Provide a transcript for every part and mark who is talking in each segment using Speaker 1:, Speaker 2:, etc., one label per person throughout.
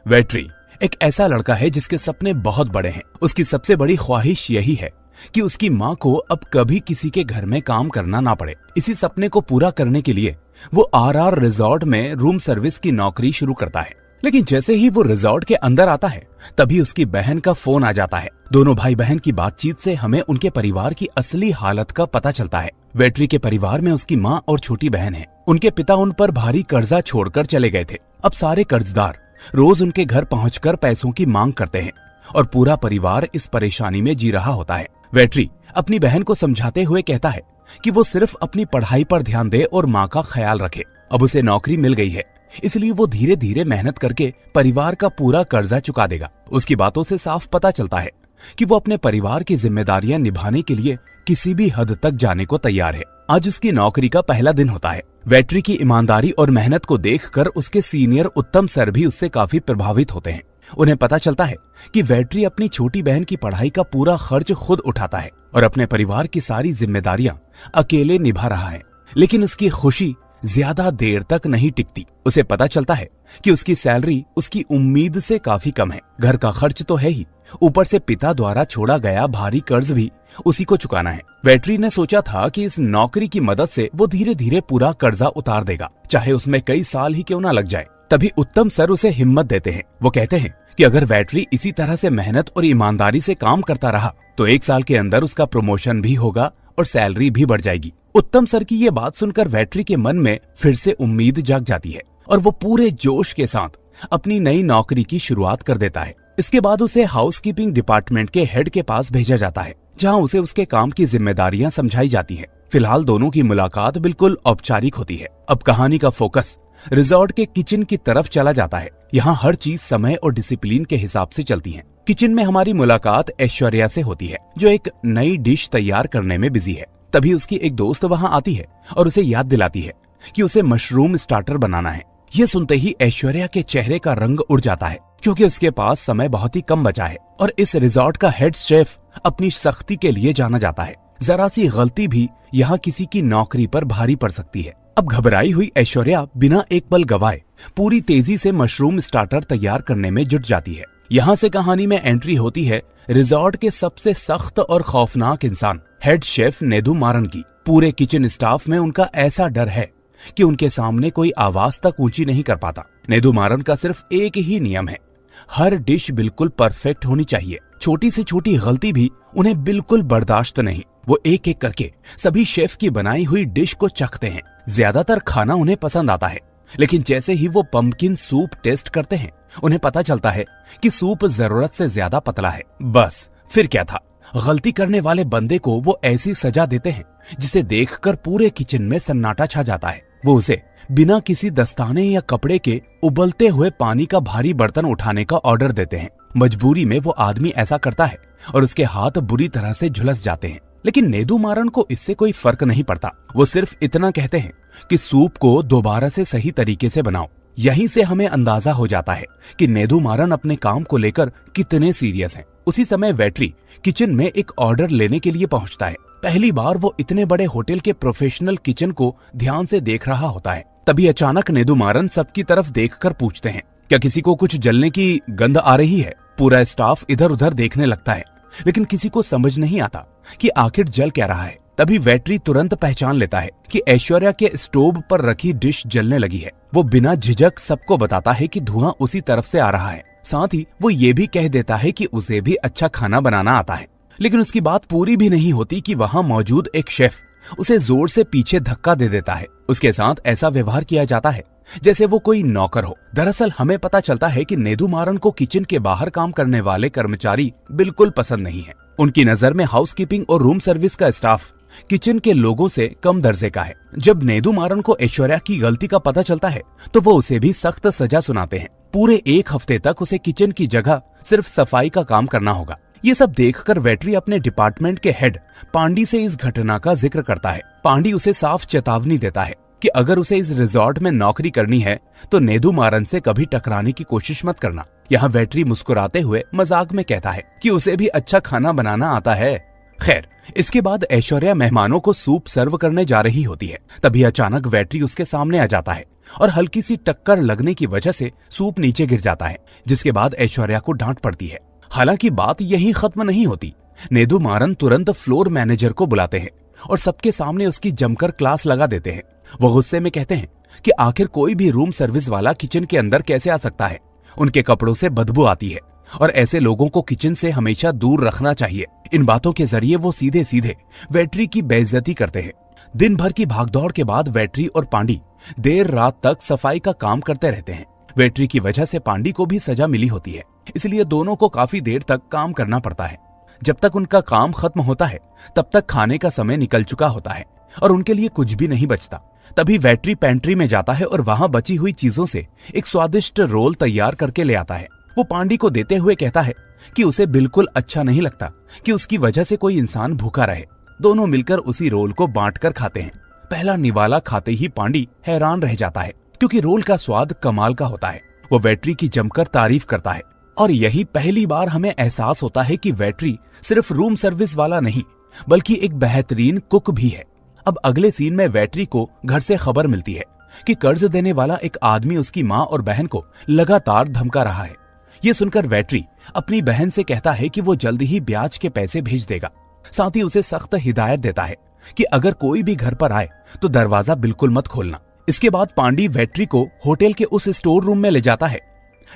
Speaker 1: वेट्री एक ऐसा लड़का है जिसके सपने बहुत बड़े हैं। उसकी सबसे बड़ी ख्वाहिश यही है कि उसकी माँ को अब कभी किसी के घर में काम करना ना पड़े। इसी सपने को पूरा करने के लिए वो आरआर रिजॉर्ट में रूम सर्विस की नौकरी शुरू करता है। लेकिन जैसे ही वो रिजॉर्ट के अंदर आता है तभी उसकी बहन का फोन आ जाता है। दोनों भाई बहन की बातचीत से हमें उनके परिवार की असली हालत का पता चलता है। वेट्री के परिवार में उसकी माँ और छोटी बहन है। उनके पिता उन पर भारी कर्जा छोड़कर चले गए थे। अब सारे कर्जदार रोज उनके घर पहुंचकर पैसों की मांग करते हैं और पूरा परिवार इस परेशानी में जी रहा होता है। वेट्री अपनी बहन को समझाते हुए कहता है कि वो सिर्फ अपनी पढ़ाई पर ध्यान दे और माँ का ख्याल रखे। अब उसे नौकरी मिल गई है, इसलिए वो धीरे धीरे मेहनत करके परिवार का पूरा कर्जा चुका देगा। उसकी बातों से साफ पता चलता है कि वो अपने परिवार की जिम्मेदारियां निभाने के लिए किसी भी हद तक जाने को तैयार है। आज उसकी नौकरी का पहला दिन होता है। वेट्री की ईमानदारी और मेहनत को देखकर उसके सीनियर उत्तम सर भी उससे काफी प्रभावित होते हैं। उन्हें पता चलता है कि वेट्री अपनी छोटी बहन की पढ़ाई का पूरा खर्च खुद उठाता है और अपने परिवार की सारी जिम्मेदारियां अकेले निभा रहा है। लेकिन उसकी खुशी ज्यादा देर तक नहीं टिकती। उसे पता चलता है कि उसकी सैलरी उसकी उम्मीद से काफी कम है। घर का खर्च तो है ही, ऊपर से पिता द्वारा छोड़ा गया भारी कर्ज भी उसी को चुकाना है। वेट्री ने सोचा था कि इस नौकरी की मदद से वो धीरे धीरे पूरा कर्जा उतार देगा, चाहे उसमें कई साल ही क्यों ना लग जाए। तभी उत्तम सर उसे हिम्मत देते हैं। वो कहते हैं कि अगर वेट्री इसी तरह से मेहनत और ईमानदारी से काम करता रहा तो 1 साल के अंदर उसका प्रमोशन भी होगा और सैलरी भी बढ़ जाएगी। उत्तम सर की ये बात सुनकर वेट्री के मन में फिर से उम्मीद जाग जाती है और वो पूरे जोश के साथ अपनी नई नौकरी की शुरुआत कर देता है। इसके बाद उसे हाउसकीपिंग डिपार्टमेंट के हेड के पास भेजा जाता है, जहां उसे उसके काम की जिम्मेदारियां समझाई जाती है। फिलहाल दोनों की मुलाकात बिल्कुल औपचारिक होती है। अब कहानी का फोकस रिजॉर्ट के किचन की तरफ चला जाता है। यहाँ हर चीज समय और डिसिप्लिन के हिसाब से चलती है। किचन में हमारी मुलाकात ऐश्वर्या से होती है, जो एक नई डिश तैयार करने में बिजी है। तभी उसकी एक दोस्त वहां आती है और उसे याद दिलाती है कि उसे मशरूम स्टार्टर बनाना है। ये सुनते ही ऐश्वर्या के चेहरे का रंग उड़ जाता है, क्योंकि उसके पास समय बहुत ही कम बचा है और इस रिजॉर्ट का हेड शेफ अपनी सख्ती के लिए जाना जाता है। जरा सी गलती भी यहाँ किसी की नौकरी पर भारी पड़ सकती है। अब घबराई हुई ऐश्वर्या बिना एक पल गवाए पूरी तेजी से मशरूम स्टार्टर तैयार करने में जुट जाती है। यहाँ से कहानी में एंट्री होती है रिजॉर्ट के सबसे सख्त और खौफनाक इंसान हेड शेफ नेदू मारन की। पूरे किचन स्टाफ में उनका ऐसा डर है कि उनके सामने कोई आवाज तक ऊंची नहीं कर पाता। नेदू मारन का सिर्फ एक ही नियम है, हर डिश बिल्कुल परफेक्ट होनी चाहिए। छोटी से छोटी गलती भी उन्हें बिल्कुल बर्दाश्त नहीं। वो एक एक करके सभी शेफ की बनाई हुई डिश को चखते हैं। ज्यादातर खाना उन्हें पसंद आता है, लेकिन जैसे ही वो पंपकिन सूप टेस्ट करते हैं उन्हें पता चलता है कि सूप जरूरत से ज्यादा पतला है। बस फिर क्या था, गलती करने वाले बंदे को वो ऐसी सजा देते हैं जिसे देखकर पूरे किचन में सन्नाटा छा जाता है। वो उसे बिना किसी दस्ताने या कपड़े के उबलते हुए पानी का भारी बर्तन उठाने का ऑर्डर देते हैं। मजबूरी में वो आदमी ऐसा करता है और उसके हाथ बुरी तरह से झुलस जाते हैं। लेकिन नेदू मारन को इससे कोई फर्क नहीं पड़ता। वो सिर्फ इतना कहते हैं कि सूप को दोबारा से सही तरीके से बनाओ। यहीं से हमें अंदाजा हो जाता है कि नेदू मारन अपने काम को लेकर कितने सीरियस हैं। उसी समय वेट्री किचन में एक ऑर्डर लेने के लिए पहुंचता है। पहली बार वो इतने बड़े होटल के प्रोफेशनल किचन को ध्यान से देख रहा होता है। तभी अचानक नेदू मारन सबकी तरफ देखकर पूछते हैं, क्या किसी को कुछ जलने की गंध आ रही है? पूरा स्टाफ इधर उधर देखने लगता है, लेकिन किसी को समझ नहीं आता कि आखिर जल क्या रहा है। तभी वेट्री तुरंत पहचान लेता है कि ऐश्वर्या के स्टोव पर रखी डिश जलने लगी है। वो बिना झिझक सबको बताता है कि धुआं उसी तरफ से आ रहा है। साथ ही वो ये भी कह देता है कि उसे भी अच्छा खाना बनाना आता है। लेकिन उसकी बात पूरी भी नहीं होती कि वहां मौजूद एक शेफ उसे जोर से पीछे धक्का दे देता है। उसके साथ ऐसा व्यवहार किया जाता है जैसे वो कोई नौकर हो। दरअसल हमें पता चलता है कि नेदू मारन को किचन के बाहर काम करने वाले कर्मचारी बिल्कुल पसंद नहीं है। उनकी नजर में हाउसकीपिंग और रूम सर्विस का स्टाफ किचन के लोगों से कम दर्जे का है। जब नेदू मारन को ऐश्वर्या की गलती का पता चलता है तो वो उसे भी सख्त सजा सुनाते हैं। पूरे 1 हफ्ते तक उसे किचन की जगह सिर्फ सफाई का काम करना होगा। ये सब देखकर वेट्री अपने डिपार्टमेंट के हेड पांडी से इस घटना का जिक्र करता है। पांडी उसे साफ चेतावनी देता है कि अगर उसे इस रिजॉर्ट में नौकरी करनी है तो नेदू मारन से कभी टकराने की कोशिश मत करना। यहाँ वेट्री मुस्कुराते हुए मजाक में कहता है कि उसे भी अच्छा खाना बनाना आता है। खैर, इसके बाद ऐश्वर्या मेहमानों को सूप सर्व करने जा रही होती है। तभी अचानक वेट्री उसके सामने आ जाता है और हल्की सी टक्कर लगने की वजह से सूप नीचे गिर जाता है, जिसके बाद ऐश्वर्या को डांट पड़ती है। हालांकि बात यहीं खत्म नहीं होती। नेदु मारन तुरंत फ्लोर मैनेजर को बुलाते हैं और सबके सामने उसकी जमकर क्लास लगा देते हैं। वो गुस्से में कहते हैं कि आखिर कोई भी रूम सर्विस वाला किचन के अंदर कैसे आ सकता है। उनके कपड़ों से बदबू आती है और ऐसे लोगों को किचन से हमेशा दूर रखना चाहिए। इन बातों के जरिए वो सीधे सीधे वेट्री की बेइज्जती करते हैं। दिन भर की भागदौड़ के बाद वेट्री और पांडी देर रात तक सफाई का काम करते रहते हैं। वेट्री की वजह से पांडी को भी सजा मिली होती है, इसलिए दोनों को काफी देर तक काम करना पड़ता है। जब तक उनका काम खत्म होता है तब तक खाने का समय निकल चुका होता है और उनके लिए कुछ भी नहीं बचता। तभी वेट्री पेंट्री में जाता है और वहां बची हुई चीजों से एक स्वादिष्ट रोल तैयार करके ले आता है। वो पांडी को देते हुए कहता है कि उसे बिल्कुल अच्छा नहीं लगता कि उसकी वजह से कोई इंसान भूखा रहे। दोनों मिलकर उसी रोल को बांटकर खाते हैं। पहला निवाला खाते ही पांडी हैरान रह जाता है, क्योंकि रोल का स्वाद कमाल का होता है। वो वेट्री की जमकर तारीफ करता है और यही पहली बार हमें एहसास होता है कि वेट्री सिर्फ रूम सर्विस वाला नहीं बल्कि एक बेहतरीन कुक भी है। अब अगले सीन में वेट्री को घर से खबर मिलती है कि कर्ज देने वाला एक आदमी उसकी माँ और बहन को लगातार धमका रहा है। ये सुनकर वेट्री अपनी बहन से कहता है कि वो जल्द ही ब्याज के पैसे भेज देगा। साथ ही उसे सख्त हिदायत देता है कि अगर कोई भी घर पर आए तो दरवाजा बिल्कुल मत खोलना। इसके बाद पांडी वेट्री को होटल के उस स्टोर रूम में ले जाता है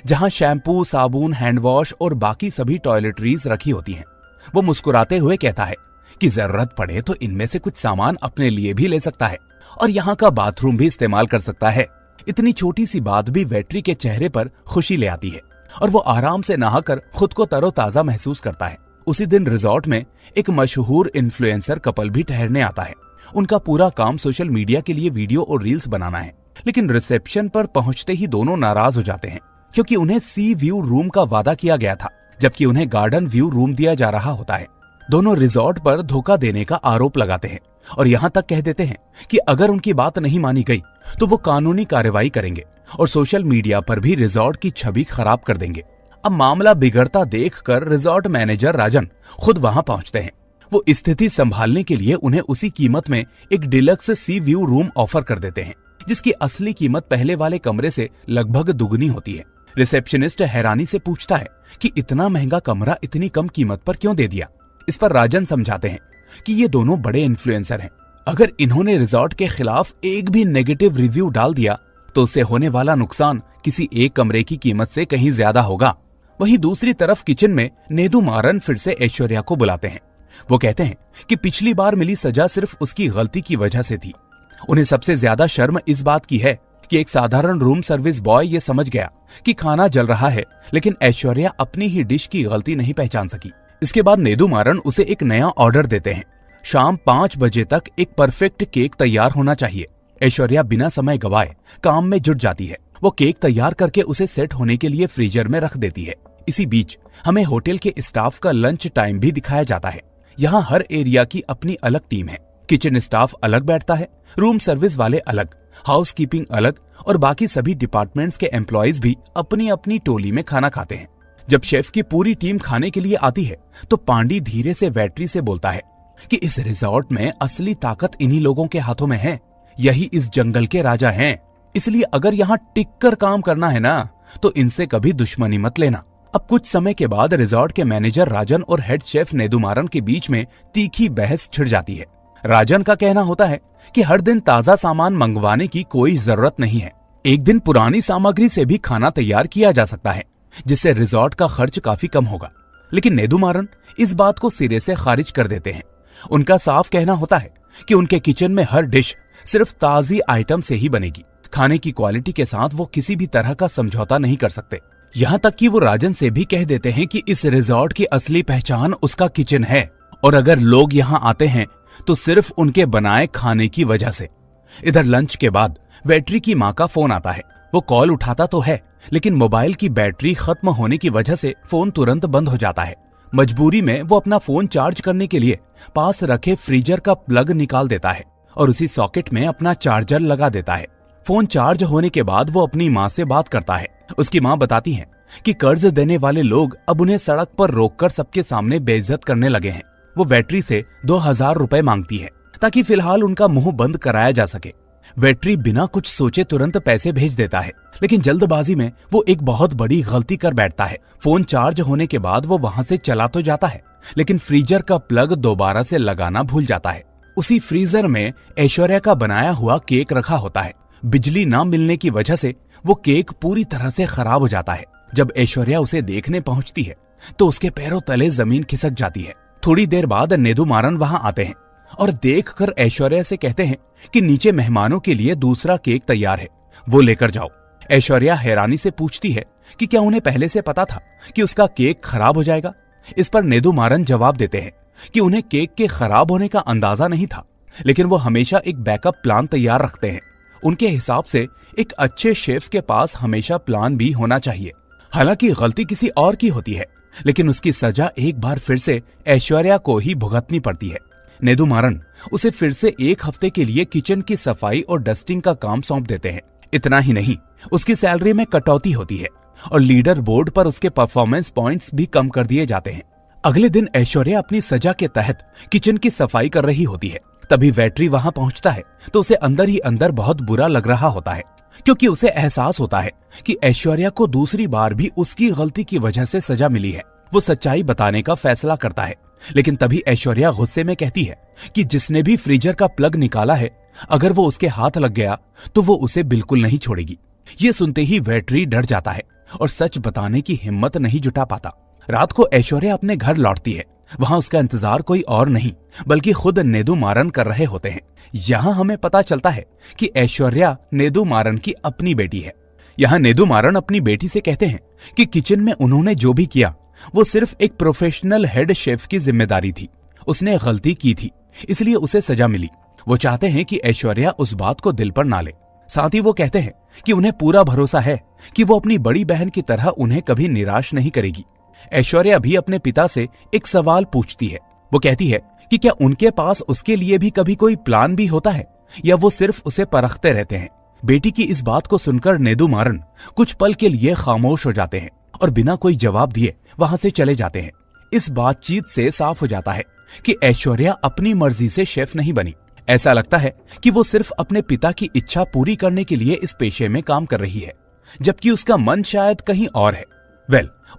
Speaker 1: जहां शैम्पू, साबुन, हैंड वॉश और बाकी सभी टॉयलेटरीज रखी होती हैं। वो मुस्कुराते हुए कहता है कि जरूरत पड़े तो इनमें से कुछ सामान अपने लिए भी ले सकता है और यहाँ का बाथरूम भी इस्तेमाल कर सकता है। इतनी छोटी सी बात भी वेट्री के चेहरे पर खुशी ले आती है और वो आराम से नहाकर खुद को तरोताजा महसूस करता है। उसी दिन रिजॉर्ट में एक मशहूर इन्फ्लुएंसर कपल भी ठहरने आता है। उनका पूरा काम सोशल मीडिया के लिए वीडियो और रील्स बनाना है, लेकिन रिसेप्शन पर पहुंचते ही दोनों नाराज हो जाते हैं, क्योंकि उन्हें सी व्यू रूम का वादा किया गया था जबकि उन्हें गार्डन व्यू रूम दिया जा रहा होता है। दोनों रिजॉर्ट पर धोखा देने का आरोप लगाते हैं और यहाँ तक कह देते हैं कि अगर उनकी बात नहीं मानी गई तो वो कानूनी कार्रवाई करेंगे और सोशल मीडिया पर भी रिजॉर्ट की छवि खराब कर देंगे। अब मामला बिगड़ता देखकर रिजॉर्ट मैनेजर राजन खुद वहां पहुंचते हैं। वो स्थिति संभालने के लिए उन्हें उसी कीमत में एक डिलक्स सी व्यू रूम ऑफर कर देते हैं, जिसकी असली कीमत पहले वाले कमरे से लगभग दुगनी होती है। रिसेप्शनिस्ट हैरानी से पूछता है कि इतना महंगा कमरा इतनी कम कीमत पर क्यों दे दिया। इस पर राजन समझाते हैं कि ये दोनों बड़े इन्फ्लुएंसर हैं। अगर इन्होंने रिजॉर्ट के खिलाफ एक भी नेगेटिव रिव्यू डाल दिया तो उससे होने वाला नुकसान किसी एक कमरे की कीमत से कहीं ज्यादा होगा। वहीं दूसरी तरफ किचन में नेदु मारन फिर से ऐश्वर्या को बुलाते हैं। वो कहते हैं कि पिछली बार मिली सजा सिर्फ उसकी गलती की वजह से थी। उन्हें सबसे ज्यादा शर्म इस बात की है कि एक साधारण रूम सर्विस बॉय ये समझ गया कि खाना जल रहा है, लेकिन ऐश्वर्या अपनी ही डिश की गलती नहीं पहचान सकी। इसके बाद नेदु मारन उसे एक नया ऑर्डर देते हैं। शाम 5 बजे तक एक परफेक्ट केक तैयार होना चाहिए। ऐश्वर्या बिना समय गवाए काम में जुट जाती है। वो केक तैयार करके उसे सेट होने के लिए फ्रीजर में रख देती है। इसी बीच हमें होटल के स्टाफ का लंच टाइम भी दिखाया जाता है। यहाँ हर एरिया की अपनी अलग टीम है। किचन स्टाफ अलग बैठता है, रूम सर्विस वाले अलग, हाउसकीपिंग अलग और बाकी सभी डिपार्टमेंट्स के एम्प्लॉयज भी अपनी अपनी टोली में खाना खाते हैं। जब शेफ की पूरी टीम खाने के लिए आती है तो पांडी धीरे से वेट्री से बोलता है कि इस रिजॉर्ट में असली ताकत इन्हीं लोगों के हाथों में है। यही इस जंगल के राजा हैं। इसलिए अगर यहाँ टिक कर काम करना है ना तो इनसे कभी दुश्मनी मत लेना। अब कुछ समय के बाद रिजॉर्ट के मैनेजर राजन और हेड शेफ नेदु मारन के बीच में तीखी बहस छिड़ जाती है। राजन का कहना होता है कि हर दिन ताजा सामान मंगवाने की कोई जरूरत नहीं है। एक दिन पुरानी सामग्री से भी खाना तैयार किया जा सकता है, जिससे रिजॉर्ट का खर्च काफी कम होगा। लेकिन नेदु मारन इस बात को सिरे से खारिज कर देते हैं। उनका साफ कहना होता है कि उनके किचन में हर डिश सिर्फ ताजी आइटम से ही बनेगी। खाने की क्वालिटी के साथ वो किसी भी तरह का समझौता नहीं कर सकते। यहाँ तक कि वो राजन से भी कह देते हैं कि इस रिजॉर्ट की असली पहचान उसका किचन है और अगर लोग यहाँ आते हैं तो सिर्फ उनके बनाए खाने की वजह से। इधर लंच के बाद वेट्री की माँ का फोन आता है। वो कॉल उठाता तो है, लेकिन मोबाइल की बैटरी खत्म होने की वजह से फोन तुरंत बंद हो जाता है। मजबूरी में वो अपना फोन चार्ज करने के लिए पास रखे फ्रीजर का प्लग निकाल देता है और उसी सॉकेट में अपना चार्जर लगा देता है। फोन चार्ज होने के बाद वो अपनी माँ से बात करता है। उसकी माँ बताती है कि कर्ज देने वाले लोग अब उन्हें सड़क पर रोककर सबके सामने बेइज्जत करने लगे हैं। वो वेट्री से 2000 रुपए मांगती है ताकि फिलहाल उनका मुंह बंद कराया जा सके। वेट्री बिना कुछ सोचे तुरंत पैसे भेज देता है, लेकिन जल्दबाजी में वो एक बहुत बड़ी गलती कर बैठता है। फोन चार्ज होने के बाद वो वहां से चला तो जाता है, लेकिन फ्रीजर का प्लग दोबारा से लगाना भूल जाता है। उसी फ्रीजर में ऐश्वर्या का बनाया हुआ केक रखा होता है। बिजली ना मिलने की वजह से वो केक पूरी तरह से खराब हो जाता है। जब ऐश्वर्या उसे देखने पहुंचती है तो उसके पैरों तले जमीन खिसक जाती है। थोड़ी देर बाद नेदुमारन वहां आते हैं और देखकर ऐश्वर्या से कहते हैं कि नीचे मेहमानों के लिए दूसरा केक तैयार है, वो लेकर जाओ। ऐश्वर्या हैरानी से पूछती है कि क्या उन्हें पहले से पता था कि उसका केक खराब हो जाएगा। इस पर नेदुमारन जवाब देते हैं कि उन्हें केक के खराब होने का अंदाजा नहीं था, लेकिन वो हमेशा एक बैकअप प्लान तैयार रखते हैं। उनके हिसाब से एक अच्छे शेफ के पास हमेशा प्लान भी होना चाहिए। हालांकि गलती किसी और की होती है, लेकिन उसकी सजा एक बार फिर से ऐश्वर्या को ही भुगतनी पड़ती है। नेदुमारन उसे फिर से एक हफ्ते के लिए किचन की सफाई और डस्टिंग का काम सौंप देते हैं। इतना ही नहीं, उसकी सैलरी में कटौती होती है और लीडर बोर्ड पर उसके परफॉर्मेंस पॉइंट्स भी कम कर दिए जाते हैं। अगले दिन ऐश्वर्या अपनी सजा के तहत किचन की सफाई कर रही होती है। तभी वेट्री वहां पहुंचता है तो उसे अंदर ही अंदर बहुत बुरा लग रहा होता है, क्योंकि उसे एहसास होता है कि ऐश्वर्या को दूसरी बार भी उसकी गलती की वजह से सजा मिली है। वो सच्चाई बताने का फैसला करता है, लेकिन तभी ऐश्वर्या गुस्से में कहती है कि जिसने भी फ्रीजर का प्लग निकाला है, अगर वो उसके हाथ लग गया तो वो उसे बिल्कुल नहीं छोड़ेगी। ये सुनते ही वेट्री डर जाता है और सच बताने की हिम्मत नहीं जुटा पाता। रात को ऐश्वर्या अपने घर लौटती है। वहां उसका इंतजार कोई और नहीं बल्कि खुद नेदुमारन कर रहे होते हैं। यहाँ हमें पता चलता है कि ऐश्वर्या नेदुमारन की अपनी बेटी है। यहाँ नेदुमारन अपनी बेटी से कहते हैं कि किचन में उन्होंने जो भी किया वो सिर्फ एक प्रोफेशनल हेड शेफ की जिम्मेदारी थी। उसने गलती की थी, इसलिए उसे सजा मिली। वो चाहते हैं कि ऐश्वर्या उस बात को दिल पर ना ले। साथ ही वो कहते हैं कि उन्हें पूरा भरोसा है कि वो अपनी बड़ी बहन की तरह उन्हें कभी निराश नहीं करेगी। ऐश्वर्या भी अपने पिता से एक सवाल पूछती है। वो कहती है कि क्या उनके पास उसके लिए भी कभी कोई प्लान भी होता है या वो सिर्फ उसे परखते रहते हैं। बेटी की इस बात को सुनकर नेदुमारन कुछ पल के लिए खामोश हो जाते हैं और बिना कोई जवाब दिए वहां से चले जाते हैं। इस बातचीत से साफ हो जाता है कि ऐश्वर्या अपनी मर्जी से शेफ नहीं बनी। ऐसा लगता है कि वो सिर्फ अपने पिता की इच्छा पूरी करने के लिए इस पेशे में काम कर रही है, जबकि उसका मन शायद कहीं और है।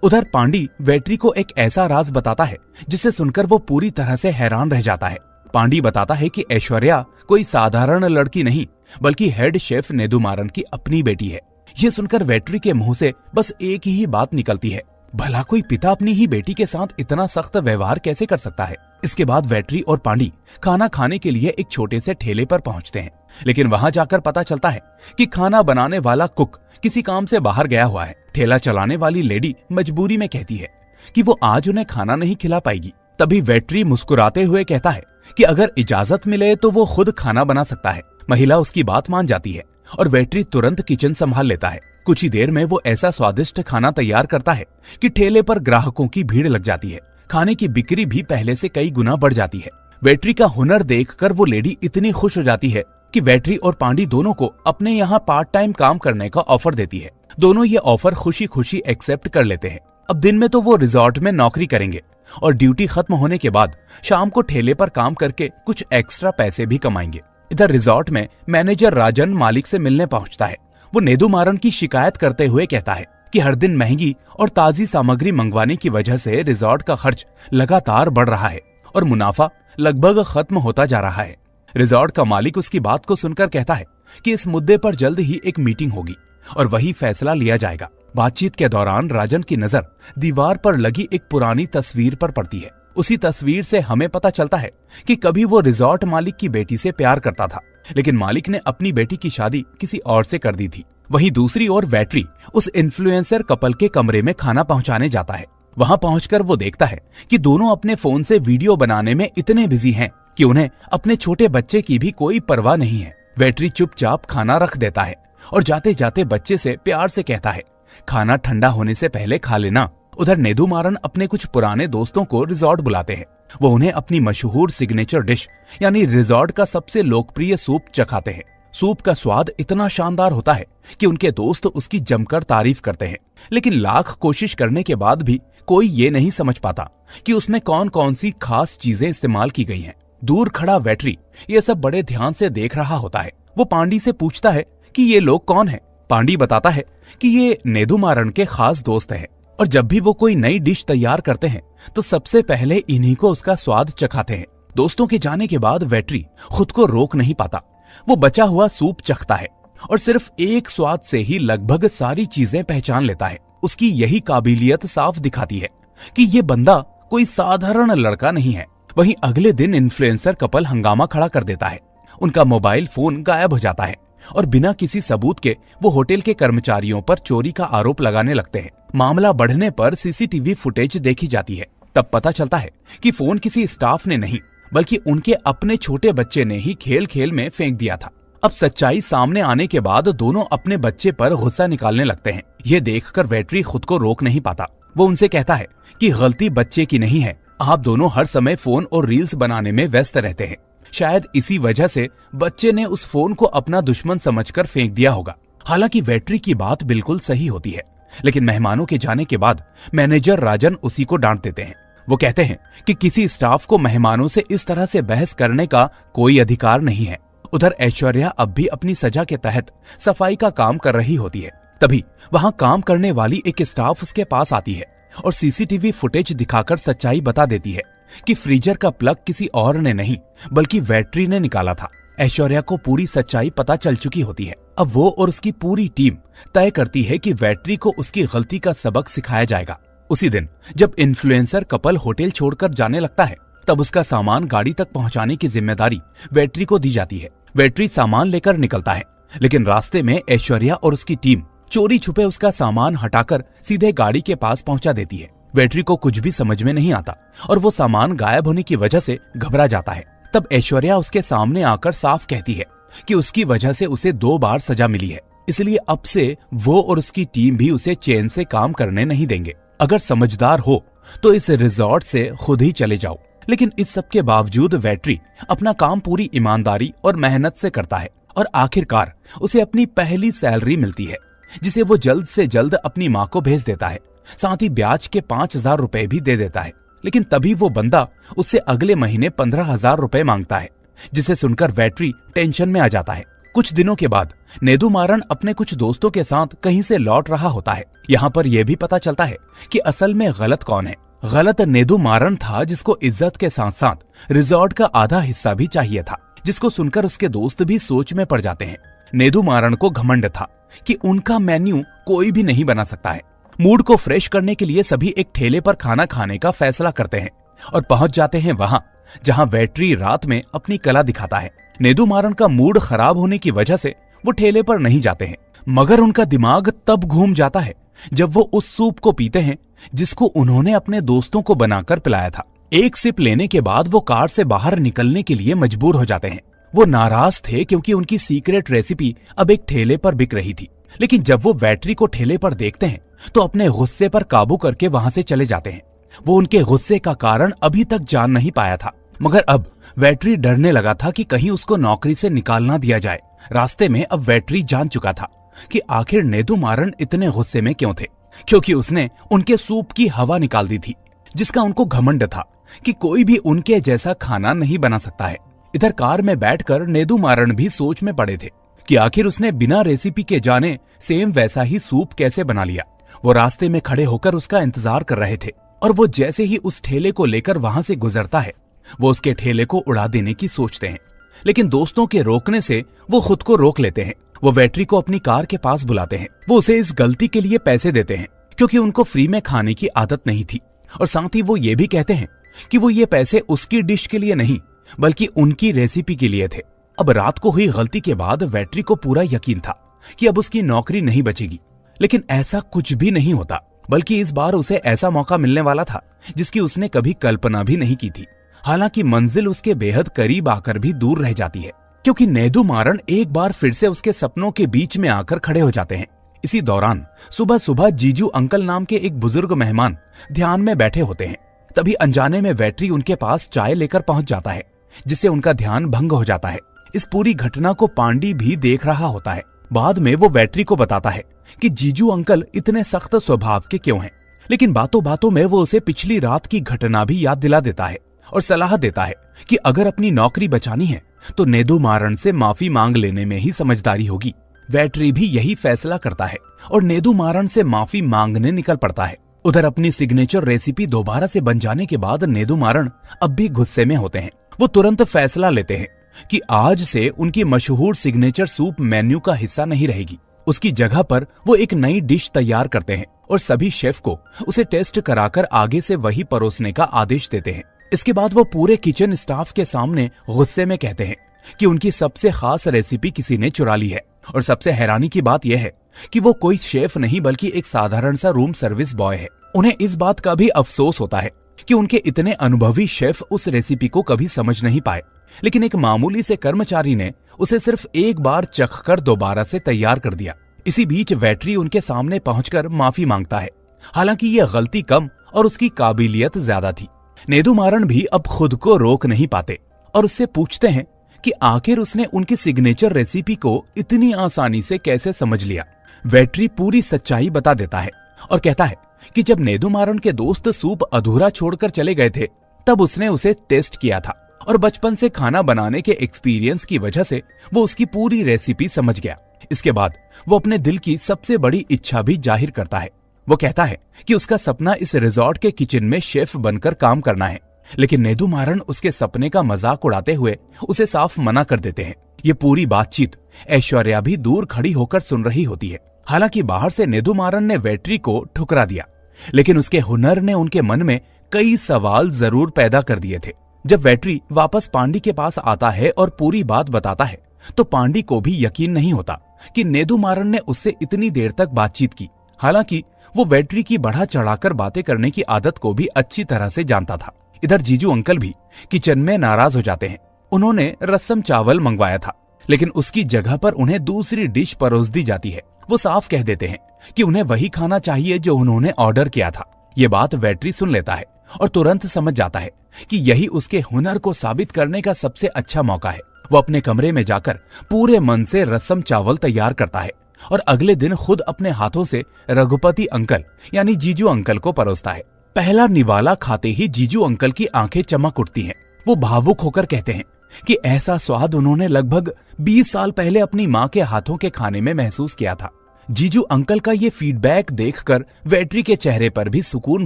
Speaker 1: उधर पांडी वेट्री को एक ऐसा राज बताता है जिसे सुनकर वो पूरी तरह से हैरान रह जाता है। पांडी बताता है कि ऐश्वर्या कोई साधारण लड़की नहीं बल्कि हेड शेफ नेदुमारन की अपनी बेटी है। ये सुनकर वेट्री के मुंह से बस एक ही बात निकलती है, भला कोई पिता अपनी ही बेटी के साथ इतना सख्त व्यवहार कैसे कर सकता है। इसके बाद वेट्री और पांडी खाना खाने के लिए एक छोटे से ठेले पर पहुंचते हैं, लेकिन वहां जाकर पता चलता है कि खाना बनाने वाला कुक किसी काम से बाहर गया हुआ है। ठेला चलाने वाली लेडी मजबूरी में कहती है कि वो आज उन्हें खाना नहीं खिला पाएगी। तभी वेट्री मुस्कुराते हुए कहता है कि अगर इजाजत मिले तो वो खुद खाना बना सकता है। महिला उसकी बात मान जाती है और वेट्री तुरंत किचन संभाल लेता है। कुछ ही देर में वो ऐसा स्वादिष्ट खाना तैयार करता है कि ठेले पर ग्राहकों की भीड़ लग जाती है। खाने की बिक्री भी पहले से कई गुना बढ़ जाती है। वेट्री का हुनर देखकर वो लेडी इतनी खुश हो जाती है कि वेट्री और पांडी दोनों को अपने यहाँ पार्ट टाइम काम करने का ऑफर देती है। दोनों ये ऑफर खुशी खुशी एक्सेप्ट कर लेते हैं। अब दिन में तो वो रिजॉर्ट में नौकरी करेंगे और ड्यूटी खत्म होने के बाद शाम को ठेले पर काम करके कुछ एक्स्ट्रा पैसे भी कमाएंगे। इधर रिजॉर्ट में मैनेजर राजन मालिक से मिलने पहुंचता है। वो नेदुमारन की शिकायत करते हुए कहता है कि हर दिन महंगी और ताजी सामग्री मंगवाने की वजह से रिजॉर्ट का खर्च लगातार बढ़ रहा है और मुनाफा लगभग खत्म होता जा रहा है। रिजॉर्ट का मालिक उसकी बात को सुनकर कहता है कि इस मुद्दे पर जल्द ही एक मीटिंग होगी और वही फैसला लिया जाएगा। बातचीत के दौरान राजन की नजर दीवार पर लगी एक पुरानी तस्वीर पर पड़ती है। उसी तस्वीर से हमें पता चलता है कि कभी वो रिजॉर्ट मालिक की बेटी से प्यार करता था, लेकिन मालिक ने अपनी बेटी की शादी किसी और से कर दी थी। वहीं दूसरी ओर वेट्री उस इन्फ्लुएंसर कपल के कमरे में खाना पहुंचाने जाता है। वहां पहुंचकर वो देखता है कि दोनों अपने फोन से वीडियो बनाने में इतने बिजी हैं कि उन्हें अपने छोटे बच्चे की भी कोई परवाह नहीं है। वेट्री चुपचाप खाना रख देता है और जाते जाते बच्चे से प्यार से कहता है, खाना ठंडा होने से पहले खा लेना। उधर नेदुमारन अपने कुछ पुराने दोस्तों को रिजॉर्ट बुलाते हैं। वो उन्हें अपनी मशहूर सिग्नेचर डिश यानी रिजॉर्ट का सबसे लोकप्रिय सूप चखाते हैं। सूप का स्वाद इतना शानदार होता है कि उनके दोस्त उसकी जमकर तारीफ करते हैं, लेकिन लाख कोशिश करने के बाद भी कोई ये नहीं समझ पाता कि उसमें कौन कौन सी खास चीजें इस्तेमाल की गई हैं। दूर खड़ा वेटरी ये सब बड़े ध्यान से देख रहा होता है। वो पांडी से पूछता है कि ये लोग कौन हैं। पांडी बताता है कि ये नेदुमारन के खास दोस्त हैं और जब भी वो कोई नई डिश तैयार करते हैं तो सबसे पहले इन्हीं को उसका स्वाद चखाते हैं। दोस्तों के जाने के बाद वेटरी खुद को रोक नहीं पाता। वो बचा हुआ सूप चखता है और सिर्फ एक स्वाद से ही लगभग सारी चीजें पहचान लेता है। उसकी यही काबिलियत साफ दिखाती है कि ये बंदा कोई साधारण लड़का नहीं है। वहीं अगले दिन इन्फ्लुएंसर कपल हंगामा खड़ा कर देता है। उनका मोबाइल फोन गायब हो जाता है और बिना किसी सबूत के वो होटल के कर्मचारियों पर चोरी का आरोप लगाने लगते हैं। मामला बढ़ने पर सीसीटीवी फुटेज देखी जाती है। तब पता चलता है कि फोन किसी स्टाफ ने नहीं बल्कि उनके अपने छोटे बच्चे ने ही खेल खेल में फेंक दिया था। अब सच्चाई सामने आने के बाद दोनों अपने बच्चे पर गुस्सा निकालने लगते हैं। ये देखकर वेटरी खुद को रोक नहीं पाता। वो उनसे कहता है कि गलती बच्चे की नहीं है, आप दोनों हर समय फोन और रील्स बनाने में व्यस्त रहते हैं। शायद इसी वजह से बच्चे ने उस फोन को अपना दुश्मन समझकर फेंक दिया होगा। हालांकि वेटरी की बात बिल्कुल सही होती है, लेकिन मेहमानों के जाने के बाद मैनेजर राजन उसी को डांट देते हैं। वो कहते हैं कि किसी स्टाफ को मेहमानों से इस तरह से बहस करने का कोई अधिकार नहीं है। उधर ऐश्वर्या अब भी अपनी सजा के तहत सफाई का काम कर रही होती है। तभी वहां काम करने वाली एक स्टाफ उसके पास आती है और सीसीटीवी फुटेज दिखाकर सच्चाई बता देती है कि फ्रीजर का प्लग किसी और ने नहीं बल्कि वेटरी ने निकाला था। ऐश्वर्या को पूरी सच्चाई पता चल चुकी होती है। अब वो और उसकी पूरी टीम तय करती है कि वेटरी को उसकी गलती का सबक सिखाया जाएगा। उसी दिन जब इन्फ्लुएंसर कपल होटल छोड़कर जाने लगता है तब उसका सामान गाड़ी तक पहुंचाने की जिम्मेदारी वेटरी को दी जाती है। वेटरी सामान लेकर निकलता है, लेकिन रास्ते में ऐश्वर्या और उसकी टीम चोरी छुपे उसका सामान हटाकर सीधे गाड़ी के पास पहुंचा देती है। वेटरी को कुछ भी समझ में नहीं आता और वो सामान गायब होने की वजह से घबरा जाता है। तब ऐश्वर्या उसके सामने आकर साफ कहती है कि उसकी वजह से उसे 2 बार सजा मिली है, इसलिए अब से वो और उसकी टीम भी उसे चैन से काम करने नहीं देंगे। अगर समझदार हो तो इस रिजॉर्ट से खुद ही चले जाओ। लेकिन इस सब के बावजूद वेटरी अपना काम पूरी ईमानदारी और मेहनत से करता है और आखिरकार उसे अपनी पहली सैलरी मिलती है, जिसे वो जल्द से जल्द अपनी माँ को भेज देता है। साथ ही ब्याज के 5,000 रुपए भी दे देता है। लेकिन तभी वो बंदा उससे अगले महीने 15,000 रुपए मांगता है, जिसे सुनकर वेटरी टेंशन में आ जाता है। कुछ दिनों के बाद नेदुमारन अपने कुछ दोस्तों के साथ कहीं से लौट रहा होता है। यहाँ पर यह भी पता चलता है कि असल में गलत कौन है। गलत नेदुमारन था, जिसको इज्जत के साथ साथ रिजॉर्ट का आधा हिस्सा भी चाहिए था, जिसको सुनकर उसके दोस्त भी सोच में पड़ जाते हैं। नेदुमारन को घमंड था कि उनका मेन्यू कोई भी नहीं बना सकता है। मूड को फ्रेश करने के लिए सभी एक ठेले पर खाना खाने का फैसला करते हैं और पहुंच जाते हैं वहां जहां वेटरी रात में अपनी कला दिखाता है। नेदुमारन का मूड खराब होने की वजह से वो ठेले पर नहीं जाते हैं, मगर उनका दिमाग तब घूम जाता है जब वो उस सूप को पीते हैं जिसको उन्होंने अपने दोस्तों को बनाकर पिलाया था। एक सिप लेने के बाद वो कार से बाहर निकलने के लिए मजबूर हो जाते हैं। वो नाराज थे क्योंकि उनकी सीक्रेट रेसिपी अब एक ठेले पर बिक रही थी। लेकिन जब वो वेटरी को ठेले पर देखते हैं तो अपने गुस्से पर काबू करके वहां से चले जाते हैं। वो उनके गुस्से का कारण अभी तक जान नहीं पाया था, मगर अब वेटरी डरने लगा था कि कहीं उसको नौकरी से निकाल ना दिया जाए। रास्ते में अब वेटरी जान चुका था कि आखिर नेदुमारन इतने गुस्से में क्यों थे, क्योंकि उसने उनके सूप की हवा निकाल दी थी, जिसका उनको घमंड था कि कोई भी उनके जैसा खाना नहीं बना सकता है। इधर कार में बैठकर नेदुमारन भी सोच में पड़े थे कि आखिर उसने बिना रेसिपी के जाने सेम वैसा ही सूप कैसे बना लिया। वो रास्ते में खड़े होकर उसका इंतजार कर रहे थे और वो जैसे ही उस ठेले को लेकर वहां से गुजरता है, वो उसके ठेले को उड़ा देने की सोचते हैं। लेकिन दोस्तों के रोकने से वो खुद को रोक लेते हैं। वो वेटरी को अपनी कार के पास बुलाते हैं। वो उसे इस गलती के लिए पैसे देते हैं क्योंकि उनको फ्री में खाने की आदत नहीं थी, और साथ ही वो ये भी कहते हैं कि वो ये पैसे उसकी डिश के लिए नहीं बल्कि उनकी रेसिपी के लिए थे। अब रात को हुई गलती के बाद वेटरी को पूरा यकीन था कि अब उसकी नौकरी नहीं बचेगी, लेकिन ऐसा कुछ भी नहीं होता, बल्कि इस बार उसे ऐसा मौका मिलने वाला था जिसकी उसने कभी कल्पना भी नहीं की थी। हालांकि मंजिल उसके बेहद करीब आकर भी दूर रह जाती है, क्योंकि नेदुमारन एक बार फिर से उसके सपनों के बीच में आकर खड़े हो जाते हैं। इसी दौरान सुबह सुबह जीजू अंकल नाम के एक बुजुर्ग मेहमान ध्यान में बैठे होते हैं। तभी अनजाने में वेटरी उनके पास चाय लेकर पहुंच जाता है, जिससे उनका ध्यान भंग हो जाता है। इस पूरी घटना को पांडी भी देख रहा होता है। बाद में वो वैट्री को बताता है कि जीजू अंकल इतने सख्त स्वभाव के क्यों हैं, लेकिन बातों बातों में वो उसे पिछली रात की घटना भी याद दिला देता है और सलाह देता है कि अगर अपनी नौकरी बचानी है तो नेदू मारन से माफी मांग लेने में ही समझदारी होगी। वैट्री भी यही फैसला करता है और नेदू मारन से माफी मांगने निकल पड़ता है। उधर अपनी सिग्नेचर रेसिपी दोबारा से बन जाने के बाद नेदू मारन अब भी गुस्से में होते हैं। वो तुरंत फैसला लेते हैं कि आज से उनकी मशहूर सिग्नेचर सूप मेन्यू का हिस्सा नहीं रहेगी। उसकी जगह पर वो एक नई डिश तैयार करते हैं और सभी शेफ को उसे टेस्ट कराकर आगे से वही परोसने का आदेश देते हैं। इसके बाद वो पूरे किचन स्टाफ के सामने गुस्से में कहते हैं कि उनकी सबसे खास रेसिपी किसी ने चुरा ली है। और सबसे हैरानी की बात यह है कि वो कोई शेफ नहीं बल्कि एक साधारण सा रूम सर्विस बॉय है। उन्हें इस बात का भी अफसोस होता है कि उनके इतने अनुभवी शेफ उस रेसिपी को कभी समझ नहीं पाए, लेकिन एक मामूली से कर्मचारी ने उसे सिर्फ एक बार चखकर दोबारा से तैयार कर दिया। इसी बीच वैट्री उनके सामने पहुंचकर माफी मांगता है, हालांकि यह गलती कम और उसकी काबिलियत ज्यादा थी। नेदू मारन भी अब खुद को रोक नहीं पाते और उससे पूछते हैं कि आखिर उसने उनकी सिग्नेचर रेसिपी को इतनी आसानी से कैसे समझ लिया। वैट्री पूरी सच्चाई बता देता है और कहता है कि जब नेदू मारन के दोस्त सूप अधूरा छोड़कर चले गए थे तब उसने उसे टेस्ट किया था और बचपन से खाना बनाने के एक्सपीरियंस की वजह से वो उसकी पूरी रेसिपी समझ गया। इसके बाद वो अपने दिल की सबसे बड़ी इच्छा भी जाहिर करता है। वो कहता है कि उसका सपना इस रिजॉर्ट के किचन में शेफ बनकर काम करना है, लेकिन नेदू मारन उसके सपने का मजाक उड़ाते हुए उसे साफ मना कर देते हैं। ये पूरी बातचीत ऐश्वर्या भी दूर खड़ी होकर सुन रही होती है। हालांकि बाहर से नेदू मारन ने वैट्री को ठुकरा दिया, लेकिन उसके हुनर ने उनके मन में कई सवाल जरूर पैदा कर दिए थे। जब वैट्री वापस पांडी के पास आता है और पूरी बात बताता है तो पांडी को भी यकीन नहीं होता कि नेदू मारन ने उससे इतनी देर तक बातचीत की। हालांकि वो वैट्री की बढ़ा चढ़ाकर बातें करने की आदत को भी अच्छी तरह से जानता था। इधर जीजू अंकल भी किचन में नाराज हो जाते हैं। उन्होंने रसम चावल मंगवाया था, लेकिन उसकी जगह पर उन्हें दूसरी डिश परोस दी जाती है। वो साफ कह देते हैं कि उन्हें वही खाना चाहिए जो उन्होंने ऑर्डर किया था। ये बात वैट्री सुन लेता है और तुरंत समझ जाता है कि यही उसके हुनर को साबित करने का सबसे अच्छा मौका है। वो अपने कमरे में जाकर पूरे मन से रसम चावल तैयार करता है और अगले दिन खुद अपने हाथों से रघुपति अंकल यानी जीजू अंकल को परोसता है। पहला निवाला खाते ही जीजू अंकल की आंखें चमक उठती हैं। वो भावुक होकर कहते हैं कि ऐसा स्वाद उन्होंने लगभग 20 साल पहले अपनी माँ के हाथों के खाने में महसूस किया था। जीजू अंकल का ये फीडबैक देखकर वैट्री के चेहरे पर भी सुकून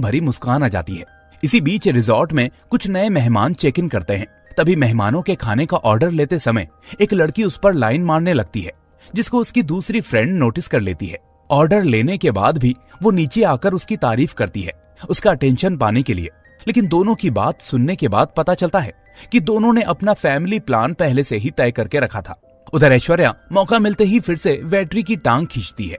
Speaker 1: भरी मुस्कान आ जाती है। इसी बीच रिजॉर्ट में कुछ नए मेहमान चेक इन करते हैं। तभी मेहमानों के खाने का ऑर्डर लेते समय एक लड़की उस पर लाइन मारने लगती है, जिसको उसकी दूसरी फ्रेंड नोटिस कर लेती है। ऑर्डर लेने के बाद भी वो नीचे आकर उसकी तारीफ करती है, उसका अटेंशन पाने के लिए। लेकिन दोनों की बात सुनने के बाद पता चलता है कि दोनों ने अपना फैमिली प्लान पहले से ही तय करके रखा था। उधर ऐश्वर्या मौका मिलते ही फिर से वैट्री की टांग खींचती है।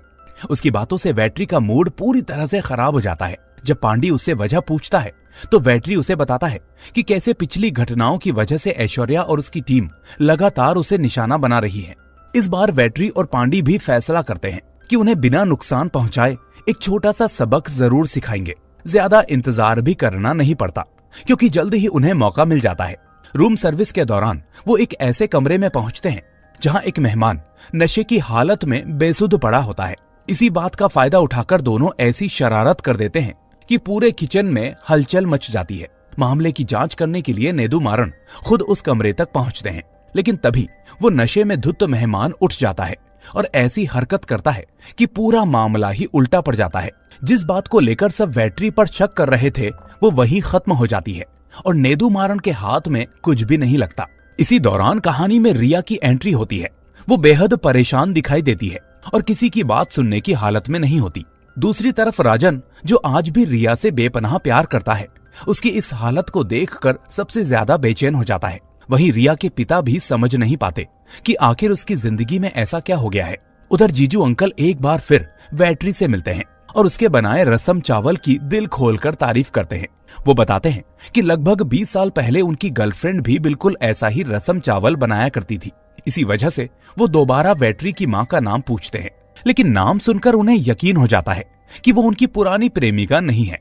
Speaker 1: उसकी बातों से वैट्री का मूड पूरी तरह से खराब हो जाता है। जब पांडी उससे वजह पूछता है तो वैट्री उसे बताता है कि कैसे पिछली घटनाओं की वजह से ऐश्वर्या और उसकी टीम लगातार उसे निशाना बना रही है। इस बार वैट्री और पांडी भी फैसला करते हैं कि उन्हें बिना नुकसान पहुंचाए एक छोटा सा सबक जरूर सिखाएंगे। ज्यादा इंतजार भी करना नहीं पड़ता क्योंकि जल्द ही उन्हें मौका मिल जाता है। रूम सर्विस के दौरान वो एक ऐसे कमरे में पहुंचते हैं जहां एक मेहमान नशे की हालत में बेसुध पड़ा होता है। इसी बात का फायदा उठाकर दोनों ऐसी शरारत कर देते हैं कि पूरे किचन में हलचल मच जाती है। मामले की जांच करने के लिए नेदू मारन खुद उस कमरे तक पहुंचते हैं, लेकिन तभी वो नशे में धुत मेहमान उठ जाता है और ऐसी हरकत करता है कि पूरा मामला ही उल्टा पड़ जाता है। जिस बात को लेकर सब वैट्री पर शक कर रहे थे वो वहीं खत्म हो जाती है और नेदू मारन के हाथ में कुछ भी नहीं लगता। इसी दौरान कहानी में रिया की एंट्री होती है। वो बेहद परेशान दिखाई देती है और किसी की बात सुनने की हालत में नहीं होती। दूसरी तरफ राजन, जो आज भी रिया से बेपनाह प्यार करता है, उसकी इस हालत को देखकर सबसे ज्यादा बेचैन हो जाता है। वहीं रिया के पिता भी समझ नहीं पाते कि आखिर उसकी जिंदगी में ऐसा क्या हो गया है। उधर जीजू अंकल एक बार फिर वैट्री से मिलते हैं और उसके बनाए रसम चावल की दिल खोलकर तारीफ करते हैं। वो बताते हैं कि लगभग 20 साल पहले उनकी गर्लफ्रेंड भी बिल्कुल ऐसा ही रसम चावल बनाया करती थी। इसी वजह से वो दोबारा वैट्री की माँ का नाम पूछते हैं, लेकिन नाम सुनकर उन्हें यकीन हो जाता है कि वो उनकी पुरानी प्रेमिका नहीं है।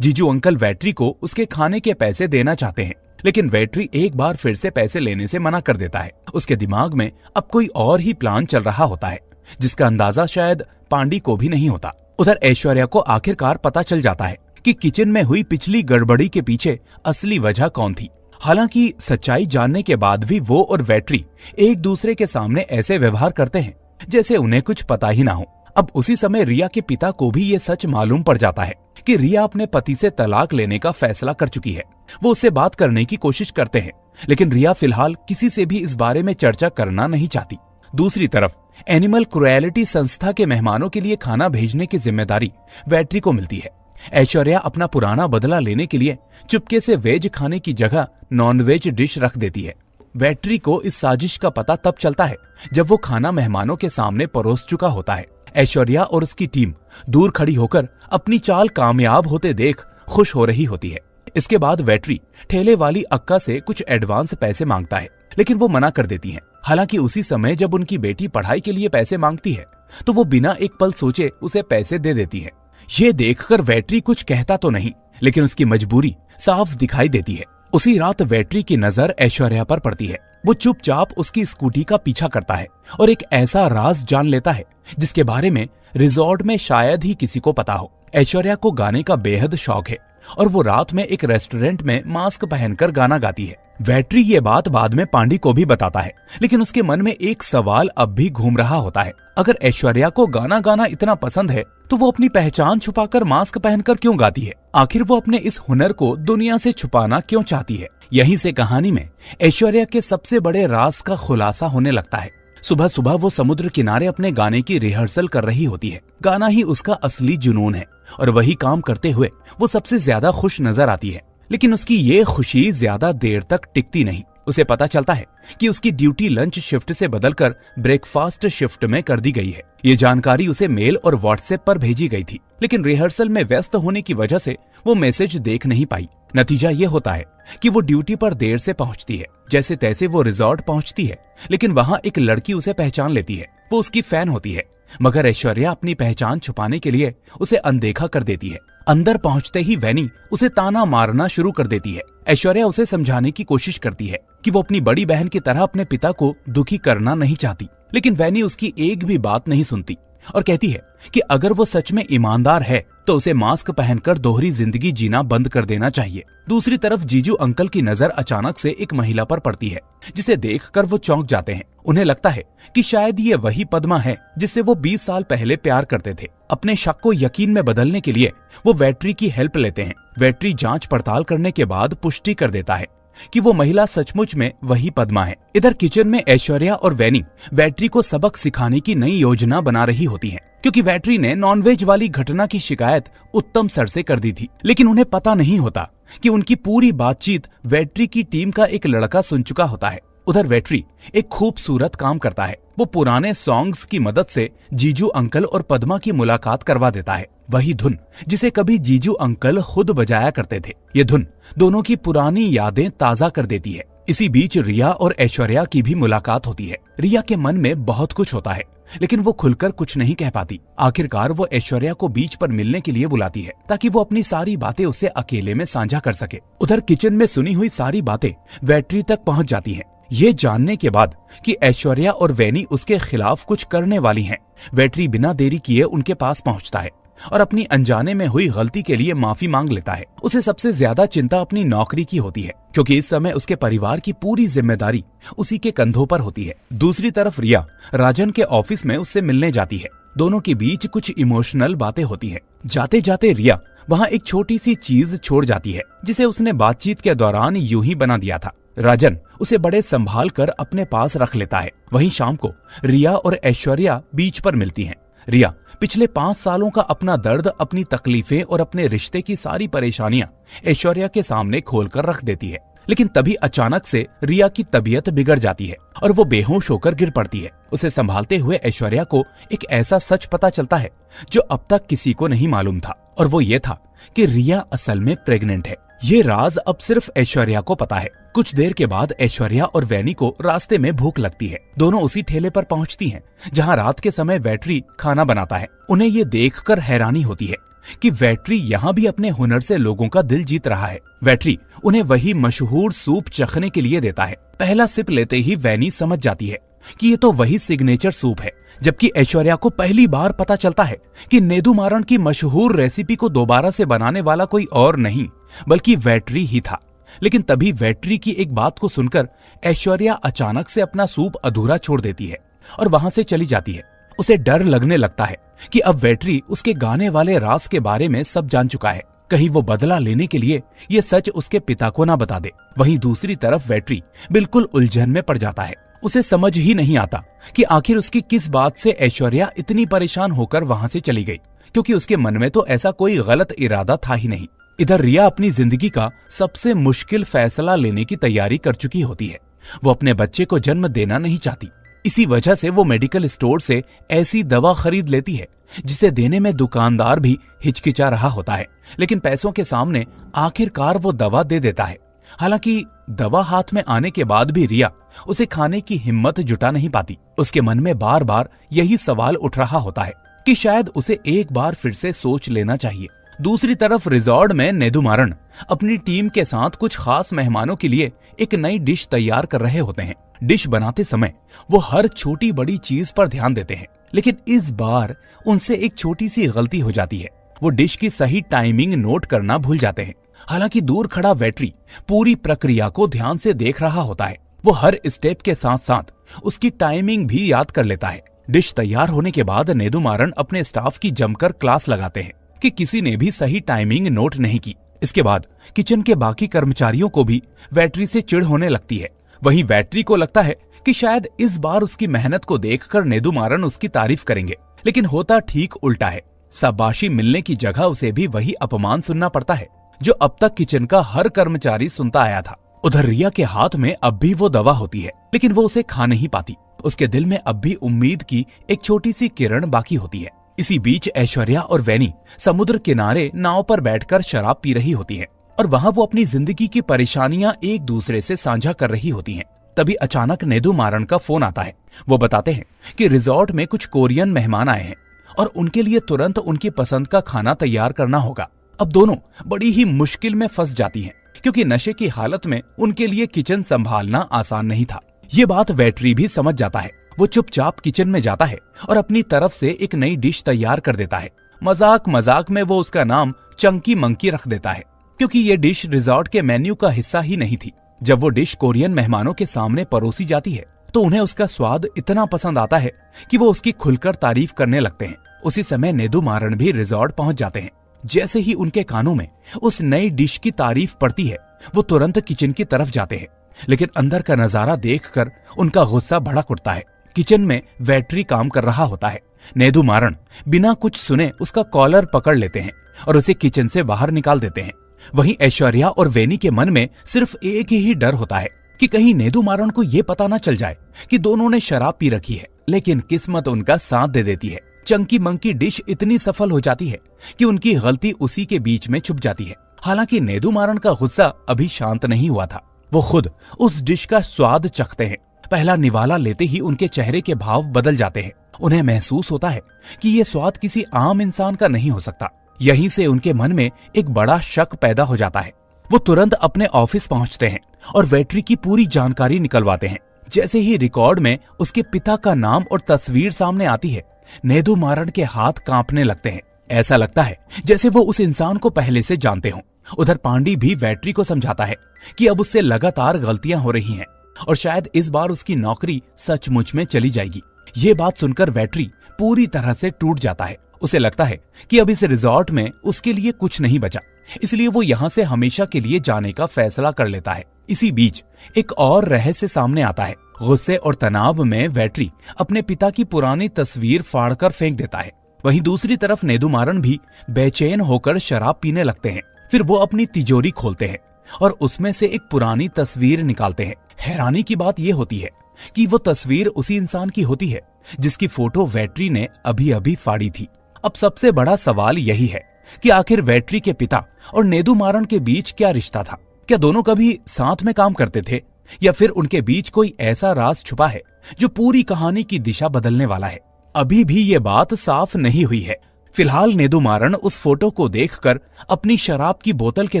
Speaker 1: जीजू अंकल वैट्री को उसके खाने के पैसे देना चाहते हैं, लेकिन वेट्री एक बार फिर से पैसे लेने से मना कर देता है। उसके दिमाग में अब कोई और ही प्लान चल रहा होता है, जिसका अंदाजा शायद पांडी को भी नहीं होता। उधर ऐश्वर्या को आखिरकार पता चल जाता है कि किचन में हुई पिछली गड़बड़ी के पीछे असली वजह कौन थी। हालांकि सच्चाई जानने के बाद भी वो और वेट्री एक दूसरे के सामने ऐसे व्यवहार करते हैं जैसे उन्हें कुछ पता ही ना हो। अब उसी समय रिया के पिता को भी ये सच मालूम पड़ जाता है कि रिया अपने पति से तलाक लेने का फैसला कर चुकी है। वो उससे बात करने की कोशिश करते हैं, लेकिन रिया फिलहाल किसी से भी इस बारे में चर्चा करना नहीं चाहती। दूसरी तरफ एनिमल क्रुएलिटी संस्था के मेहमानों के लिए खाना भेजने की जिम्मेदारी वेट्री को मिलती है। ऐश्वर्या अपना पुराना बदला लेने के लिए चुपके से वेज खाने की जगह नॉन वेज डिश रख देती है। वेट्री को इस साजिश का पता तब चलता है जब वो खाना मेहमानों के सामने परोस चुका होता है। ऐश्वर्या और उसकी टीम दूर खड़ी होकर अपनी चाल कामयाब होते देख खुश हो रही होती है। इसके बाद वेट्री ठेले वाली अक्का से कुछ एडवांस पैसे मांगता है, लेकिन वो मना कर देती है। हालांकि उसी समय जब उनकी बेटी पढ़ाई के लिए पैसे मांगती है तो वो बिना एक पल सोचे उसे पैसे दे देती है। ये देखकर वेट्री कुछ कहता तो नहीं, लेकिन उसकी मजबूरी साफ दिखाई देती है। उसी रात वेट्री की नजर ऐश्वर्या पर पड़ती है। वो चुपचाप उसकी स्कूटी का पीछा करता है और एक ऐसा राज जान लेता है जिसके बारे में रिजॉर्ट में शायद ही किसी को पता हो। ऐश्वर्या को गाने का बेहद शौक है और वो रात में एक रेस्टोरेंट में मास्क पहनकर गाना गाती है। वेट्री ये बात बाद में पांडी को भी बताता है, लेकिन उसके मन में एक सवाल अब भी घूम रहा होता है। अगर ऐश्वर्या को गाना गाना इतना पसंद है तो वो अपनी पहचान छुपाकर मास्क पहनकर क्यों गाती है? आखिर वो अपने इस हुनर को दुनिया से छुपाना क्यों चाहती है? यहीं से कहानी में ऐश्वर्या के सबसे बड़े राज का खुलासा होने लगता है। सुबह सुबह वो समुद्र किनारे अपने गाने की रिहर्सल कर रही होती है। गाना ही उसका असली जुनून है और वही काम करते हुए वो सबसे ज्यादा खुश नजर आती है। लेकिन उसकी ये खुशी ज्यादा देर तक टिकती नहीं। उसे पता चलता है कि उसकी ड्यूटी लंच शिफ्ट से बदलकर ब्रेकफास्ट शिफ्ट में कर दी गई है। ये जानकारी उसे मेल और व्हाट्सएप पर भेजी गई थी, लेकिन रिहर्सल में व्यस्त होने की वजह से वो मैसेज देख नहीं पाई। नतीजा ये होता है कि वो ड्यूटी पर देर से पहुंचती है। जैसे तैसे वो रिजॉर्ट पहुंचती है, लेकिन वहां एक लड़की उसे पहचान लेती है। वो उसकी फैन होती है, मगर ऐश्वर्या अपनी पहचान छुपाने के लिए उसे अनदेखा कर देती है। अंदर पहुंचते ही वैनी उसे ताना मारना शुरू कर देती है। ऐश्वर्या उसे समझाने की कोशिश करती है कि वो अपनी बड़ी बहन की तरह अपने पिता को दुखी करना नहीं चाहती, लेकिन वैनी उसकी एक भी बात नहीं सुनती और कहती है कि अगर वो सच में ईमानदार है तो उसे मास्क पहनकर दोहरी जिंदगी जीना बंद कर देना चाहिए। दूसरी तरफ जीजू अंकल की नजर अचानक से एक महिला पर पड़ती है, जिसे देखकर वो चौंक जाते हैं। उन्हें लगता है कि शायद ये वही पद्मा है जिससे वो 20 साल पहले प्यार करते थे। अपने शक को यकीन में बदलने के लिए वो वेट्री की हेल्प लेते हैं। वेट्री जांच पड़ताल करने के बाद पुष्टि कर देता है कि वो महिला सचमुच में वही पद्मा है। इधर किचन में ऐश्वर्या और वैनी वेट्री को सबक सिखाने की नई योजना बना रही होती हैं, क्योंकि वेट्री ने नॉनवेज वाली घटना की शिकायत उत्तम सर से कर दी थी। लेकिन उन्हें पता नहीं होता कि उनकी पूरी बातचीत वेट्री की टीम का एक लड़का सुन चुका होता है। उधर वेट्री एक खूबसूरत काम करता है। वो पुराने सॉन्ग्स की मदद से जीजू अंकल और पद्मा की मुलाकात करवा देता है। वही धुन जिसे कभी जीजू अंकल खुद बजाया करते थे। ये धुन दोनों की पुरानी यादें ताजा कर देती है। इसी बीच रिया और ऐश्वर्या की भी मुलाकात होती है। रिया के मन में बहुत कुछ होता है, लेकिन वो खुलकर कुछ नहीं कह पाती। आखिरकार वो ऐश्वर्या को बीच पर मिलने के लिए बुलाती है, ताकि वो अपनी सारी बातें उससे अकेले में साझा कर सके। उधर किचन में सुनी हुई सारी बातें वेट्री तक पहुंच जाती हैं। ये जानने के बाद कि ऐश्वर्या और वैनी उसके खिलाफ कुछ करने वाली हैं, वेट्री बिना देरी किए उनके पास पहुंचता है और अपनी अनजाने में हुई गलती के लिए माफी मांग लेता है। उसे सबसे ज्यादा चिंता अपनी नौकरी की होती है, क्योंकि इस समय उसके परिवार की पूरी जिम्मेदारी उसी के कंधों पर होती है। दूसरी तरफ रिया राजन के ऑफिस में उससे मिलने जाती है। दोनों के बीच कुछ इमोशनल बातें होती है। जाते जाते रिया वहाँ एक छोटी सी चीज छोड़ जाती है, जिसे उसने बातचीत के दौरान यूं ही बना दिया था। राजन उसे बड़े संभाल कर अपने पास रख लेता है। वहीं शाम को रिया और ऐश्वर्या बीच पर मिलती हैं। रिया पिछले 5 सालों का अपना दर्द, अपनी तकलीफें और अपने रिश्ते की सारी परेशानियां ऐश्वर्या के सामने खोलकर रख देती है। लेकिन तभी अचानक से रिया की तबीयत बिगड़ जाती है और वो बेहोश होकर गिर पड़ती है। उसे संभालते हुए ऐश्वर्या को एक ऐसा सच पता चलता है जो अब तक किसी को नहीं मालूम था, और वो ये था कि रिया असल में प्रेग्नेंट है। ये राज अब सिर्फ ऐश्वर्या को पता है। कुछ देर के बाद ऐश्वर्या और वैनी को रास्ते में भूख लगती है। दोनों उसी ठेले पर पहुंचती हैं जहां रात के समय वैट्री खाना बनाता है। उन्हें ये देखकर हैरानी होती है कि वैट्री यहाँ भी अपने हुनर से लोगों का दिल जीत रहा है। वैट्री उन्हें वही मशहूर सूप चखने के लिए देता है। पहला सिप लेते ही वैनी समझ जाती है कि ये तो वही सिग्नेचर सूप है, जबकि ऐश्वर्या को पहली बार पता चलता है कि नेदुमारन की मशहूर रेसिपी को दोबारा से बनाने वाला कोई और नहीं बल्कि वैट्री ही था। लेकिन तभी वैट्री की एक बात को सुनकर ऐश्वर्या अचानक से अपना सूप अधूरा छोड़ देती है और वहां से चली जाती है। उसे डर लगने लगता है कि अब वैट्री उसके गाने वाले राज के बारे में सब जान चुका है। कहीं वो बदला लेने के लिए ये सच उसके पिता को ना बता दे। वहीं दूसरी तरफ वैट्री बिल्कुल उलझन में पड़ जाता है। उसे समझ ही नहीं आता कि आखिर उसकी किस बात से ऐश्वर्या इतनी परेशान होकर वहां से चली गई, क्योंकि उसके मन में तो ऐसा कोई गलत इरादा था ही नहीं। इधर रिया अपनी जिंदगी का सबसे मुश्किल फैसला लेने की तैयारी कर चुकी होती है। वो अपने बच्चे को जन्म देना नहीं चाहती। इसी वजह से वो मेडिकल स्टोर से ऐसी दवा खरीद लेती है जिसे देने में दुकानदार भी हिचकिचा रहा होता है, लेकिन पैसों के सामने आखिरकार वो दवा दे देता है। हालांकि दवा हाथ में आने के बाद भी रिया उसे खाने की हिम्मत जुटा नहीं पाती। उसके मन में बार बार यही सवाल उठ रहा होता है कि शायद उसे एक बार फिर से सोच लेना चाहिए। दूसरी तरफ रिजॉर्ट में नेदुमारन अपनी टीम के साथ कुछ खास मेहमानों के लिए एक नई डिश तैयार कर रहे होते हैं। डिश बनाते समय वो हर छोटी बड़ी चीज पर ध्यान देते हैं, लेकिन इस बार उनसे एक छोटी सी गलती हो जाती है। वो डिश की सही टाइमिंग नोट करना भूल जाते हैं। हालांकि दूर खड़ा वैट्री पूरी प्रक्रिया को ध्यान से देख रहा होता है। वो हर स्टेप के साथ साथ उसकी टाइमिंग भी याद कर लेता है। डिश तैयार होने के बाद नेदुमारन अपने स्टाफ की जमकर क्लास लगाते हैं कि किसी ने भी सही टाइमिंग नोट नहीं की। इसके बाद किचन के बाकी कर्मचारियों को भी वैट्री से चिढ़ होने लगती है। वहीं वैट्री को लगता है कि शायद इस बार उसकी मेहनत को देखकर नेदुमारन उसकी तारीफ करेंगे, लेकिन होता ठीक उल्टा है। शाबाशी मिलने की जगह उसे भी वही अपमान सुनना पड़ता है जो अब तक किचन का हर कर्मचारी सुनता आया था। उधर रिया के हाथ में अब भी वो दवा होती है, लेकिन वो उसे खा नहीं पाती। उसके दिल में अब भी उम्मीद की एक छोटी सी किरण बाकी होती है। इसी बीच ऐश्वर्या और वैनी समुद्र किनारे नाव पर बैठकर शराब पी रही होती हैं और वहां वो अपनी जिंदगी की परेशानियां एक दूसरे से साझा कर रही होती हैं। तभी अचानक नेदुमारन का फोन आता है। वो बताते हैं कि रिजॉर्ट में कुछ कोरियन मेहमान आए हैं और उनके लिए तुरंत उनकी पसंद का खाना तैयार करना होगा। अब दोनों बड़ी ही मुश्किल में फंस जाती हैं, क्योंकि नशे की हालत में उनके लिए किचन संभालना आसान नहीं था। ये बात वैट्री भी समझ जाता है। वो चुपचाप किचन में जाता है और अपनी तरफ से एक नई डिश तैयार कर देता है। मजाक मजाक में वो उसका नाम चंकी मंकी रख देता है, क्योंकि ये डिश रिजॉर्ट के मेन्यू का हिस्सा ही नहीं थी। जब वो डिश कोरियन मेहमानों के सामने परोसी जाती है तो उन्हें उसका स्वाद इतना पसंद आता है कि वो उसकी खुलकर तारीफ करने लगते हैं। उसी समय नेदुमारन भी रिजॉर्ट पहुंच जाते हैं। जैसे ही उनके कानों में उस नई डिश की तारीफ पड़ती है, वो तुरंत किचन की तरफ जाते हैं, लेकिन अंदर का नजारा देखकर उनका गुस्सा भड़क उठता है। किचन में वैट्री काम कर रहा होता है। नेदुमारन बिना कुछ सुने उसका कॉलर पकड़ लेते हैं और उसे किचन से बाहर निकाल देते हैं। वहीं ऐश्वर्या और वैनी के मन में सिर्फ एक ही डर होता है कि कहीं नेदुमारन को यह पता ना चल जाए कि दोनों ने शराब पी रखी है। लेकिन किस्मत उनका साथ दे देती है। चंकी मंकी डिश इतनी सफल हो जाती है कि उनकी गलती उसी के बीच में छुप जाती है। हालांकि नेदुमारन का गुस्सा अभी शांत नहीं हुआ था। वो खुद उस डिश का स्वाद चखते हैं। पहला निवाला लेते ही उनके चेहरे के भाव बदल जाते हैं। उन्हें महसूस होता है कि ये स्वाद किसी आम इंसान का नहीं हो सकता। यहीं से उनके मन में एक बड़ा शक पैदा हो जाता है। वो तुरंत अपने ऑफिस पहुंचते हैं और वैट्री की पूरी जानकारी निकलवाते हैं। जैसे ही रिकॉर्ड में उसके पिता का नाम और तस्वीर सामने आती है, नेदुमारन के हाथ कांपने लगते हैं। ऐसा लगता है जैसे वो उस इंसान को पहले से जानते हों। उधर पांडी भी वैट्री को समझाता है कि अब उससे लगातार गलतियां हो रही हैं और शायद इस बार उसकी नौकरी सचमुच में चली जाएगी। ये बात सुनकर वैट्री पूरी तरह से टूट जाता है। उसे लगता है कि अब इस रिजॉर्ट में उसके लिए कुछ नहीं बचा, इसलिए वो यहाँ से हमेशा के लिए जाने का फैसला कर लेता है। इसी बीच एक और रहस्य सामने आता है। गुस्से और तनाव में वैट्री अपने पिता की पुरानी तस्वीर फाड़कर फेंक देता है। वहीं दूसरी तरफ नेदुमारन भी बेचैन होकर शराब पीने लगते हैं। फिर वो अपनी तिजोरी खोलते हैं और उसमें से एक पुरानी तस्वीर निकालते हैं। हैरानी की बात यह होती है कि वो तस्वीर उसी इंसान की होती है जिसकी फोटो वैट्री ने अभी अभी फाड़ी थी। अब सबसे बड़ा सवाल यही है कि आखिर वेट्री के पिता और नेदुमारन के बीच क्या रिश्ता था। क्या दोनों कभी साथ में काम करते थे या फिर उनके बीच कोई ऐसा राज छुपा है जो पूरी कहानी की दिशा बदलने वाला है। अभी भी ये बात साफ नहीं हुई है। फिलहाल नेदुमारन उस फोटो को देखकर अपनी शराब की बोतल के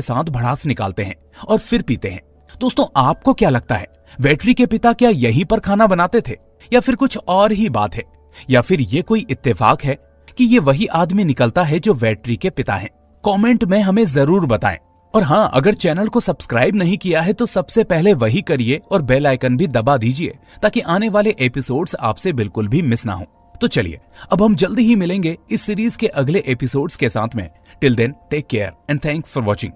Speaker 1: साथ भड़ास निकालते हैं और फिर पीते हैं। दोस्तों, आपको क्या लगता है, वेट्री के पिता क्या यहीं पर खाना बनाते थे या फिर कुछ और ही बात है, या फिर ये कोई इत्तेफाक है कि ये वही आदमी निकलता है जो वेट्री के पिता हैं? कमेंट में हमें जरूर बताएं। और हाँ, अगर चैनल को सब्सक्राइब नहीं किया है तो सबसे पहले वही करिए और बेल आइकन भी दबा दीजिए ताकि आने वाले एपिसोड्स आपसे बिल्कुल भी मिस ना हो। तो चलिए, अब हम जल्दी ही मिलेंगे इस सीरीज के अगले एपिसोड्स के साथ में। Till then, take care and thanks for watching.